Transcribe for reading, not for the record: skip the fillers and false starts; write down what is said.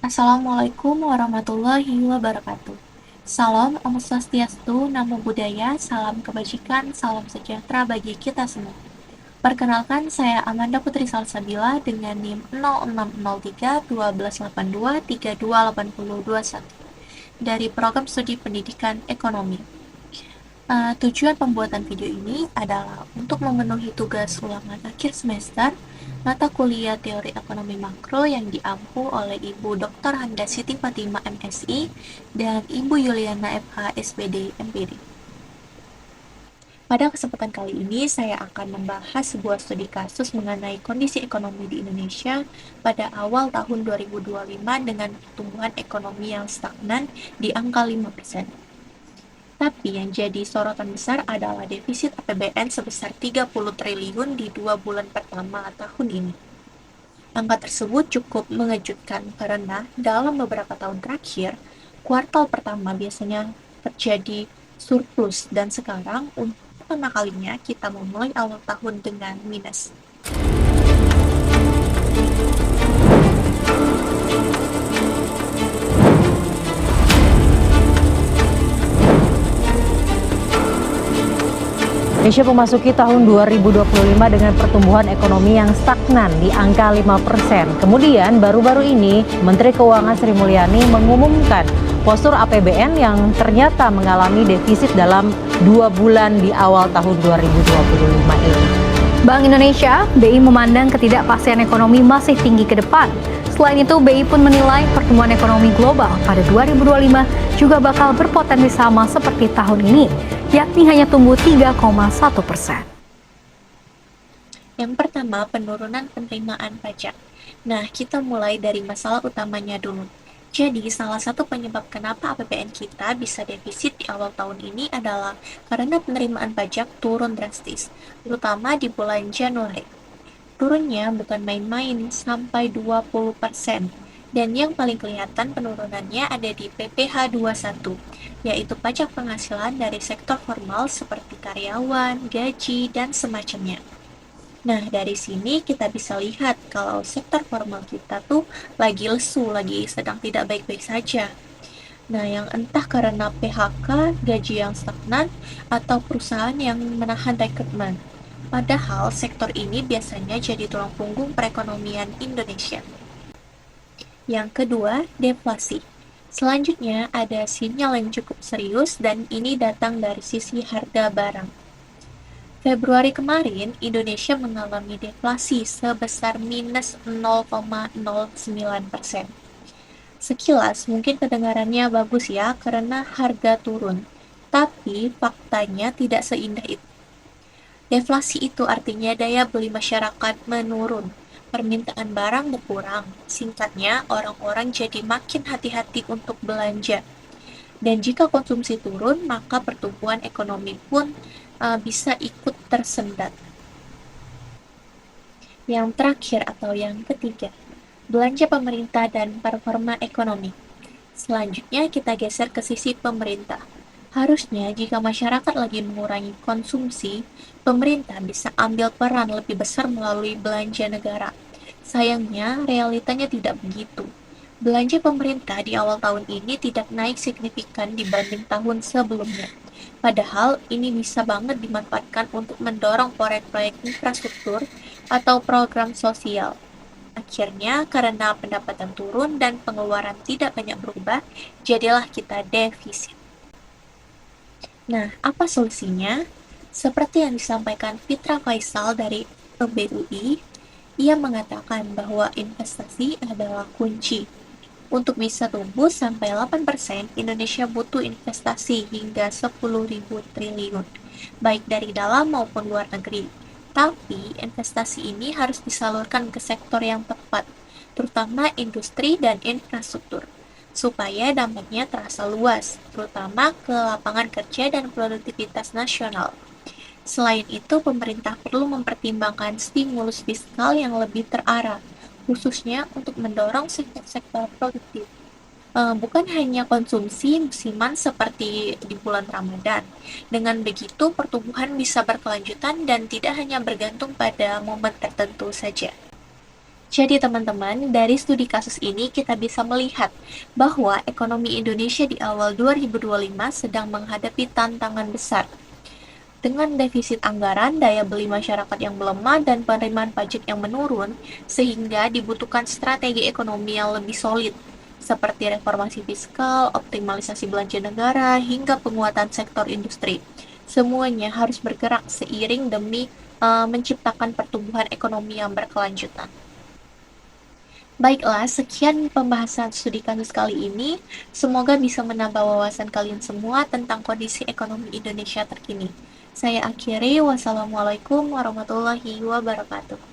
Assalamualaikum warahmatullahi wabarakatuh. Salam Om Swastiastu, Namo Buddhaya, salam kebajikan, salam sejahtera bagi kita semua. Perkenalkan, saya Amanda Putri Salsabila dengan NIM 0603 1282 328021 dari Program Studi Pendidikan Ekonomi. Tujuan pembuatan video ini adalah untuk memenuhi tugas ulangan akhir semester mata kuliah Teori Ekonomi Makro yang diampu oleh Ibu Dr. Handa Siti Fatima MSI dan Ibu Yuliana FH SPD MPD. Pada kesempatan kali ini, saya akan membahas sebuah studi kasus mengenai kondisi ekonomi di Indonesia pada awal tahun 2025 dengan pertumbuhan ekonomi yang stagnan di angka 5%. Tapi yang jadi sorotan besar adalah defisit APBN sebesar 30 triliun di 2 bulan pertama tahun ini. Angka tersebut cukup mengejutkan karena dalam beberapa tahun terakhir, kuartal pertama biasanya terjadi surplus dan sekarang untuk pertama kalinya kita memulai awal tahun dengan minus. Indonesia memasuki tahun 2025 dengan pertumbuhan ekonomi yang stagnan di angka 5%. Kemudian baru-baru ini Menteri Keuangan Sri Mulyani mengumumkan postur APBN yang ternyata mengalami defisit dalam 2 bulan di awal tahun 2025 ini. Bank Indonesia, BI memandang ketidakpastian ekonomi masih tinggi ke depan. Selain itu, BI pun menilai pertumbuhan ekonomi global pada 2025 juga bakal berpotensi sama seperti tahun ini, yakni hanya tumbuh 3,1%. Yang pertama, penurunan penerimaan pajak. Nah, kita mulai dari masalah utamanya dulu. Jadi, salah satu penyebab kenapa APBN kita bisa defisit di awal tahun ini adalah karena penerimaan pajak turun drastis, terutama di bulan Januari. Turunnya bukan main-main, sampai 20%. Dan yang paling kelihatan penurunannya ada di PPh 21, yaitu pajak penghasilan dari sektor formal seperti karyawan, gaji, dan semacamnya. Nah, dari sini kita bisa lihat kalau sektor formal kita tuh lagi lesu, lagi sedang tidak baik-baik saja. Nah, yang entah karena PHK, gaji yang stagnan, atau perusahaan yang menahan rekrutmen. Padahal sektor ini biasanya jadi tulang punggung perekonomian Indonesia. Yang kedua, deflasi. Selanjutnya ada sinyal yang cukup serius dan ini datang dari sisi harga barang. Februari kemarin, Indonesia mengalami deflasi sebesar minus 0,09%. Sekilas mungkin kedengarannya bagus ya karena harga turun, tapi faktanya tidak seindah itu. Deflasi itu artinya daya beli masyarakat menurun, permintaan barang berkurang. Singkatnya, orang-orang jadi makin hati-hati untuk belanja. Dan jika konsumsi turun, maka pertumbuhan ekonomi pun bisa ikut tersendat. Yang terakhir atau yang ketiga, belanja pemerintah dan performa ekonomi. Selanjutnya kita geser ke sisi pemerintah. Harusnya jika masyarakat lagi mengurangi konsumsi, pemerintah bisa ambil peran lebih besar melalui belanja negara. Sayangnya, realitanya tidak begitu. Belanja pemerintah di awal tahun ini tidak naik signifikan dibanding tahun sebelumnya. Padahal ini bisa banget dimanfaatkan untuk mendorong proyek-proyek infrastruktur atau program sosial. Akhirnya, karena pendapatan turun dan pengeluaran tidak banyak berubah, jadilah kita defisit. Nah, apa solusinya? Seperti yang disampaikan Fitra Faisal dari PBUI, ia mengatakan bahwa investasi adalah kunci. Untuk bisa tumbuh sampai 8%, Indonesia butuh investasi hingga 10.000 triliun, baik dari dalam maupun luar negeri. Tapi, investasi ini harus disalurkan ke sektor yang tepat, terutama industri dan infrastruktur, supaya dampaknya terasa luas, terutama ke lapangan kerja dan produktivitas nasional. Selain itu, pemerintah perlu mempertimbangkan stimulus fiskal yang lebih terarah, khususnya untuk mendorong sektor-sektor produktif. Bukan hanya konsumsi musiman seperti di bulan Ramadan. Dengan begitu, pertumbuhan bisa berkelanjutan dan tidak hanya bergantung pada momen tertentu saja. Jadi teman-teman, dari studi kasus ini kita bisa melihat bahwa ekonomi Indonesia di awal 2025 sedang menghadapi tantangan besar. Dengan defisit anggaran, daya beli masyarakat yang melemah, dan penerimaan pajak yang menurun, sehingga dibutuhkan strategi ekonomi yang lebih solid, seperti reformasi fiskal, optimalisasi belanja negara, hingga penguatan sektor industri. Semuanya harus bergerak seiring demi menciptakan pertumbuhan ekonomi yang berkelanjutan. Baiklah, sekian pembahasan studi kasus kali ini. Semoga bisa menambah wawasan kalian semua tentang kondisi ekonomi Indonesia terkini. Saya akhiri, wassalamualaikum warahmatullahi wabarakatuh.